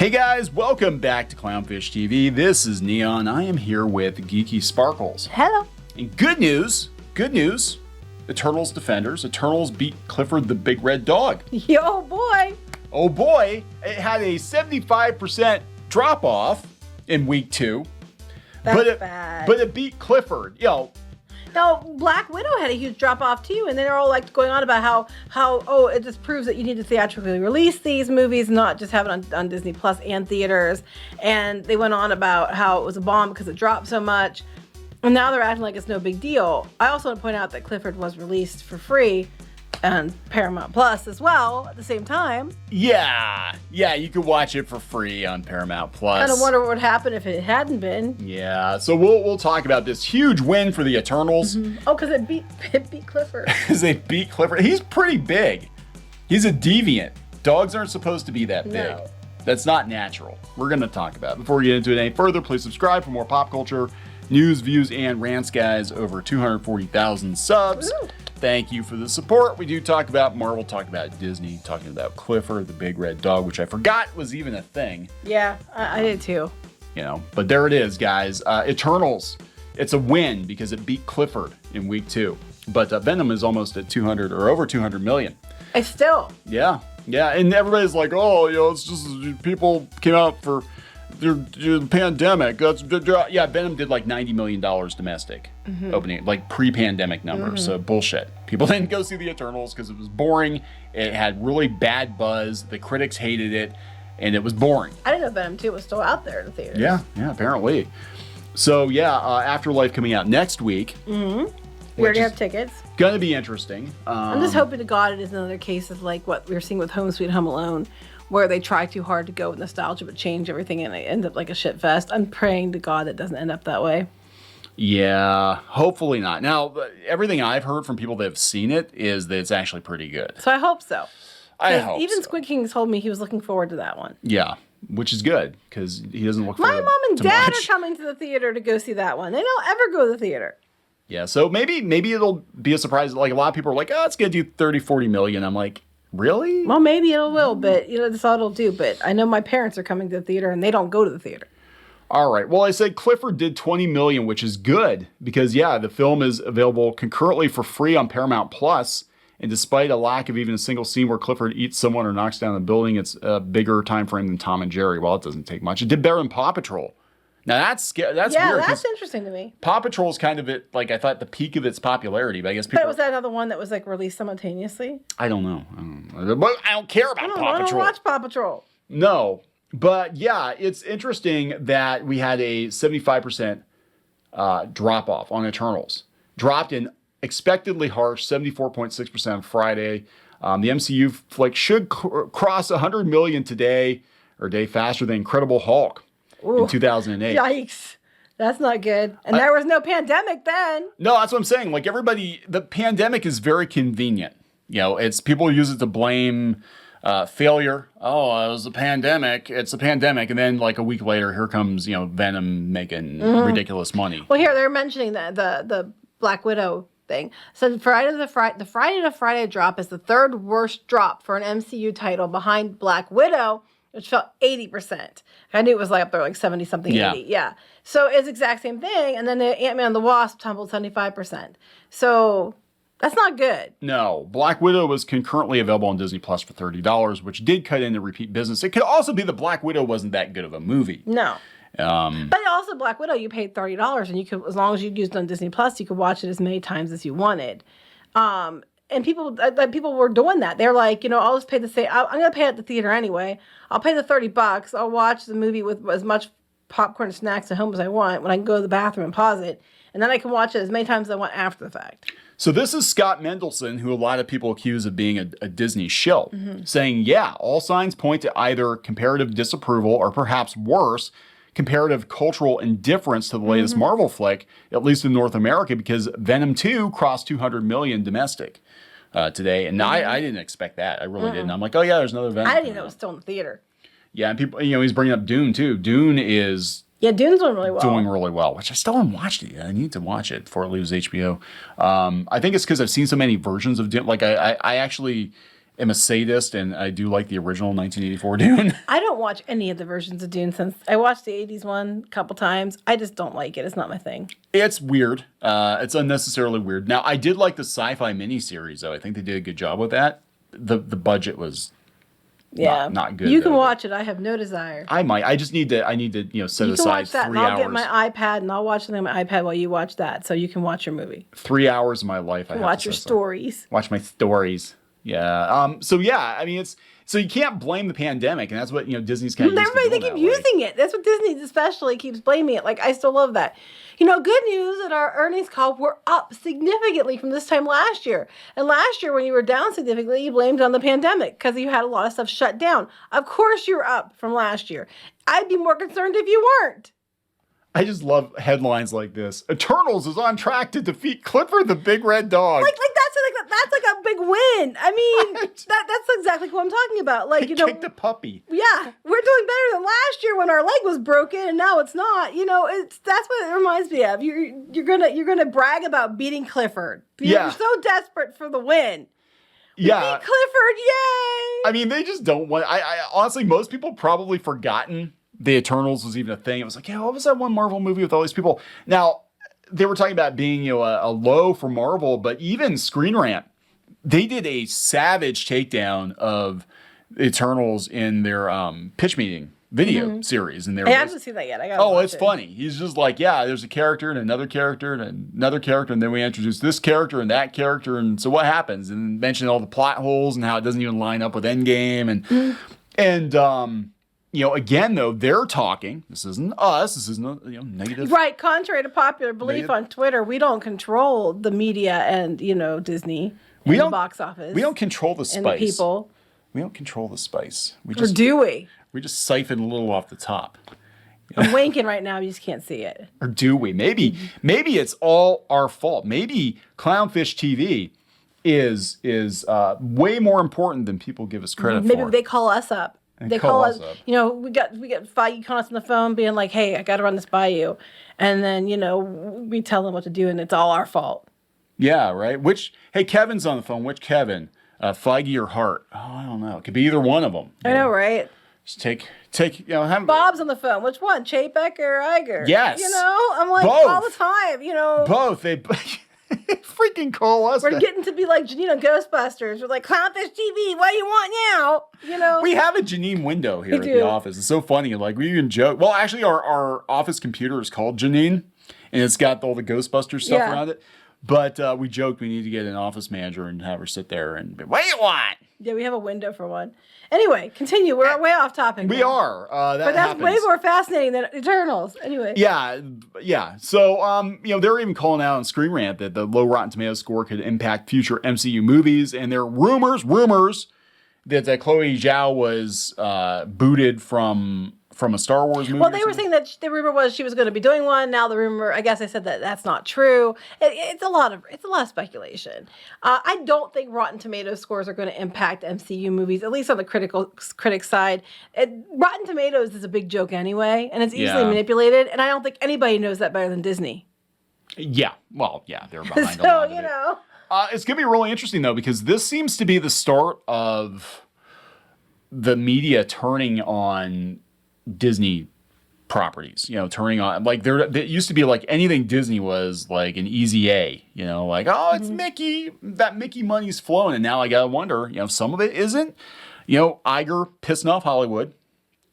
Hey guys, welcome back to Clownfish TV. This is Neon. I am here with Geeky Sparkles. Hello. And good news, Eternals defenders. Eternals beat Clifford the Big Red Dog. Yo, boy. Oh boy, it had a 75% drop off in week 2. That's bad. But it beat Clifford. No, Black Widow had a huge drop off too, and then they're all like going on about how it just proves that you need to theatrically release these movies, not just have it on Disney Plus and theaters. And they went on about how it was a bomb because it dropped so much, and now they're acting like it's no big deal. I also want to point out that Clifford was released for free on Paramount Plus as well at the same time. Yeah, you could watch it for free on Paramount Plus. Kind of wonder what would happen if it hadn't been. Yeah, so we'll talk about this huge win for the Eternals. Mm-hmm. Oh, because it beat Clifford. Because they beat Clifford. He's pretty big. He's a deviant. Dogs aren't supposed to be that big. No. That's not natural. We're going to talk about it. Before we get into it any further, please subscribe for more pop culture, news, views, and rants, guys. Over 240,000 subs. Woo. Thank you for the support. We do talk about Marvel, talk about Disney, talking about Clifford, the Big Red Dog, which I forgot was even a thing. Yeah, I did too. But there it is, guys. Eternals, it's a win because it beat Clifford in week 2. But Venom is almost at 200 or over 200 million. It's still. Yeah, and everybody's like, it's just people came out for the pandemic. Venom did like $90 million domestic opening, like pre-pandemic numbers. So bullshit. People didn't go see the Eternals because it was boring. It had really bad buzz. The critics hated it, and it was boring. I didn't know Venom 2 was still out there in the theaters. Yeah, apparently. So Afterlife coming out next week. Mm-hmm. We already have tickets. Gonna be interesting. I'm just hoping to God it is another case of like what we were seeing with Home Sweet Home Alone, where they try too hard to go with nostalgia but change everything and it ends up like a shit fest. I'm praying to God it doesn't end up that way. Yeah, hopefully not. Now, everything I've heard from people that have seen it is that it's actually pretty good. So I hope so. I hope even so. Squid King told me he was looking forward to that one. Yeah, which is good because he doesn't look My forward mom and to dad much. are coming to the theater to go see that one. They don't ever go to the theater. Yeah, so maybe it'll be a surprise. Like a lot of people are like, it's going to do 30, 40 million. I'm like, really? Well, maybe it will, but that's all it'll do. But I know my parents are coming to the theater and they don't go to the theater. All right. Well, I said Clifford did 20 million, which is good because, the film is available concurrently for free on Paramount Plus. And despite a lack of even a single scene where Clifford eats someone or knocks down a building, it's a bigger time frame than Tom and Jerry. Well, it doesn't take much. It did better than Paw Patrol. Now, that's weird. That's interesting to me. Paw Patrol is kind of I thought the peak of its popularity, but I guess people... But was that another one that was like released simultaneously? I don't know. But I don't care about Paw Patrol. I don't watch Paw Patrol. No. But it's interesting that we had a 75% drop off on Eternals. Dropped in expectedly harsh 74.6% on Friday. The MCU flick should cross 100 million today, or a day faster than Incredible Hulk in 2008. Yikes. That's not good. And there was no pandemic then. No, that's what I'm saying. Like the pandemic is very convenient. It's people use it to blame failure. Oh, it was a pandemic. It's a pandemic. And then like a week later, here comes, Venom making ridiculous money. Well, here they're mentioning the Black Widow thing. So the Friday to Friday drop is the third worst drop for an MCU title behind Black Widow, which fell 80%. I knew it was like up there like 70 something, 80. Yeah. So it's the exact same thing. And then the Ant-Man and the Wasp tumbled 75%. So that's not good. No. Black Widow was concurrently available on Disney Plus for $30, which did cut into repeat business. It could also be the Black Widow wasn't that good of a movie. No. But also Black Widow, you paid $30 and you could, as long as you used it on Disney Plus, you could watch it as many times as you wanted. And people were doing that. They're like, I'll just pay the same. I'm going to pay at the theater anyway. I'll pay the $30. I'll watch the movie with as much popcorn and snacks at home as I want when I can go to the bathroom and pause it. And then I can watch it as many times as I want after the fact. So this is Scott Mendelson, who a lot of people accuse of being a Disney shill, saying, all signs point to either comparative disapproval or perhaps worse, comparative cultural indifference to the latest Marvel flick, at least in North America, because Venom 2 crossed 200 million domestic today. And I didn't expect that. I really didn't. I'm like, there's another Venom. I didn't even know it was still in the theater. Yeah, and people, he's bringing up Dune too. Dune is Dune's doing really well. Doing really well, which I still haven't watched it yet. I need to watch it before it leaves HBO. I think it's because I've seen so many versions of Dune. Like I actually am a sadist, and I do like the original 1984 Dune. I don't watch any of the versions of Dune since I watched the 80s one a couple times. I just don't like it. It's not my thing. It's weird. It's unnecessarily weird. Now, I did like the sci-fi miniseries, though. I think they did a good job with that. The budget was not good. You can watch it. I have no desire. I might. I need to set You can aside watch that, 3 and I'll hours. get my iPad, and I'll watch something on my iPad while you watch that, so you can watch your movie. 3 hours of my life. I have Watch to your set aside. stories. Watch my stories. Yeah. So yeah, I mean, so you can't blame the pandemic, and that's what Disney's kind of. Everybody, they keep using it. That's what Disney especially keeps blaming it. Like, I still love that. Good news at our earnings call, we're up significantly from this time last year. And last year, when you were down significantly, you blamed it on the pandemic because you had a lot of stuff shut down. Of course you're up from last year. I'd be more concerned if you weren't. I just love headlines like this. Eternals is on track to defeat Clifford the Big Red Dog. That's like a big win. I mean, that's exactly what I'm talking about. Like, kick the puppy. Yeah, we're doing better than last year when our leg was broken, and now it's not. That's what it reminds me of. You're gonna brag about beating Clifford. You're so desperate for the win. We beat Clifford, yay! I mean, they just don't want. I honestly, most people probably forgotten the Eternals was even a thing. It was like, what was that one Marvel movie with all these people? Now, they were talking about being a low for Marvel, but even Screen Rant, they did a savage takedown of Eternals in their pitch meeting video series. And I haven't seen that yet. I gotta watch it's funny. He's just like, there's a character and another character and another character, and then we introduce this character and that character, and so what happens? And mention all the plot holes and how it doesn't even line up with Endgame, and again, though, they're talking. This isn't us. This isn't negative. Right. Contrary to popular belief on Twitter, we don't control the media and, Disney and the box office. We don't control the spice. And the people. We don't control the spice. Or do we? We just siphon a little off the top. I'm winking right now. You just can't see it. Or do we? Maybe it's all our fault. Maybe Clownfish TV is way more important than people give us credit for. Maybe they call us up. They call us up. We got Feige calling us on the phone being like, hey, I got to run this by you. And then, we tell them what to do, and it's all our fault. Yeah, right? Hey, Kevin's on the phone. Which Kevin? Feige or Hart? Oh, I don't know. It could be either one of them. I know, right? Just take, Bob's on the phone. Which one? Chapek or Iger? Yes. I'm like, both. All the time, Both. They freaking call us. We're getting to be like Ghostbusters. We're like, Clownfish TV, what do you want now? We have a Janine window here at the office. It's so funny. Like, we even joke. Well, actually, our office computer is called Janine, and it's got all the Ghostbusters stuff around it. But we joked we need to get an office manager and have her sit there and be, what do you want? Yeah, we have a window for one. Anyway, continue. We're way off topic. We are. But that's way more fascinating than Eternals. Anyway. Yeah. So, they're even calling out on Screen Rant that the low Rotten Tomatoes score could impact future MCU movies. And there are rumors that Chloe Zhao was booted from a Star Wars movie. Well, they were saying that the rumor was she was going to be doing one. Now the rumor, I guess I said that that's not true. It's a lot of speculation. I don't think Rotten Tomatoes scores are going to impact MCU movies, at least on the critic side. Rotten Tomatoes is a big joke anyway, and it's easily manipulated. And I don't think anybody knows that better than Disney. Yeah. Well, yeah, they're behind a lot of it. It's going to be really interesting though, because this seems to be the start of the media turning on Disney properties, turning on, like, there used to be like anything Disney was like an easy A, like, it's Mickey, that Mickey money's flowing. And now I gotta wonder, some of it isn't, Iger pissing off Hollywood,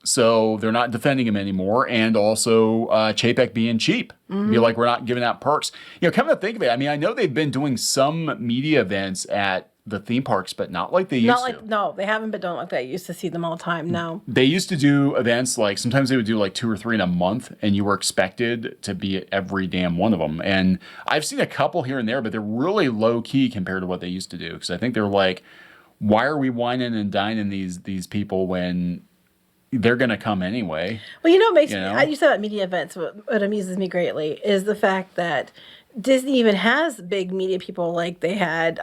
so they're not defending him anymore. And also Chapek being cheap. Be like, we're not giving out perks. Come to think of it, I mean, I know they've been doing some media events at the theme parks, but not like they used to. No, they haven't been doing like that. I used to see them all the time. No. They used to do events like, sometimes they would do like 2 or 3 in a month, and you were expected to be at every damn one of them. And I've seen a couple here and there, but they're really low key compared to what they used to do. Because I think they're like, why are we whining and dining these people when they're going to come anyway? Well, you said about media events, what amuses me greatly is the fact that Disney even has big media people, like they had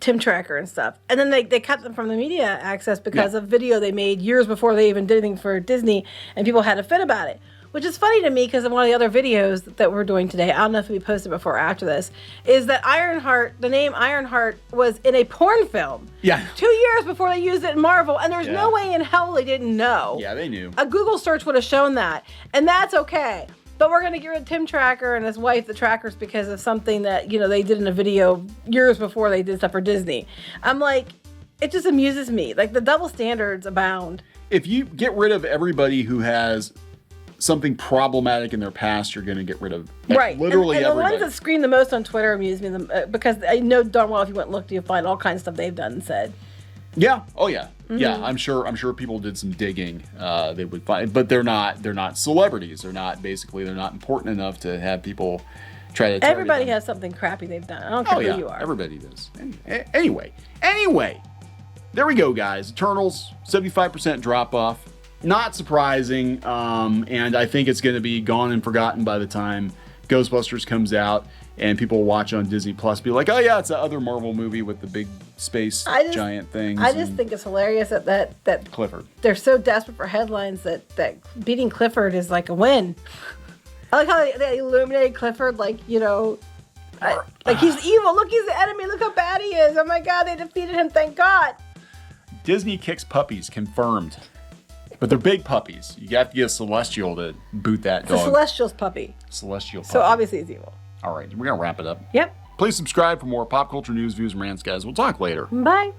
Tim Tracker and stuff. And then they cut them from the media access because of video they made years before they even did anything for Disney, and people had a fit about it. which is funny to me because in one of the other videos that we're doing today, I don't know if we posted before or after this, is that Ironheart, the name Ironheart was in a porn film. Yeah. 2 years before they used it in Marvel, and there's no way in hell they didn't know. Yeah, they knew. A Google search would have shown that, and that's okay. But we're going to get rid of Tim Tracker and his wife, the Trackers, because of something that, they did in a video years before they did stuff for Disney. I'm like, it just amuses me. Like, the double standards abound. If you get rid of everybody who has something problematic in their past, you're going to get rid of literally and the everybody. ones that scream the most on Twitter amuse me because I know darn well if you went and looked, you'll find all kinds of stuff they've done and said. Yeah. Oh yeah. Mm-hmm. Yeah. I'm sure people did some digging. They would find, but they're not celebrities. They're not important enough to have people try to. Everybody has something crappy they've done. I don't care who you are. Everybody does. Anyway, there we go, guys. Eternals 75% drop off. Not surprising. And I think it's going to be gone and forgotten by the time Ghostbusters comes out. And people will watch on Disney Plus, be like, "Oh yeah, it's the other Marvel movie with the big space giant things." I just think it's hilarious that Clifford. They're so desperate for headlines that beating Clifford is like a win. I like how they illuminated Clifford, like he's evil. Look, he's the enemy. Look how bad he is. Oh my God, they defeated him. Thank God. Disney kicks puppies, confirmed. But they're big puppies. You have to get a Celestial to boot that dog. The Celestial's puppy. Celestial puppy. So obviously it's evil. All right, we're going to wrap it up. Yep. Please subscribe for more pop culture news, views, and rants, guys. We'll talk later. Bye.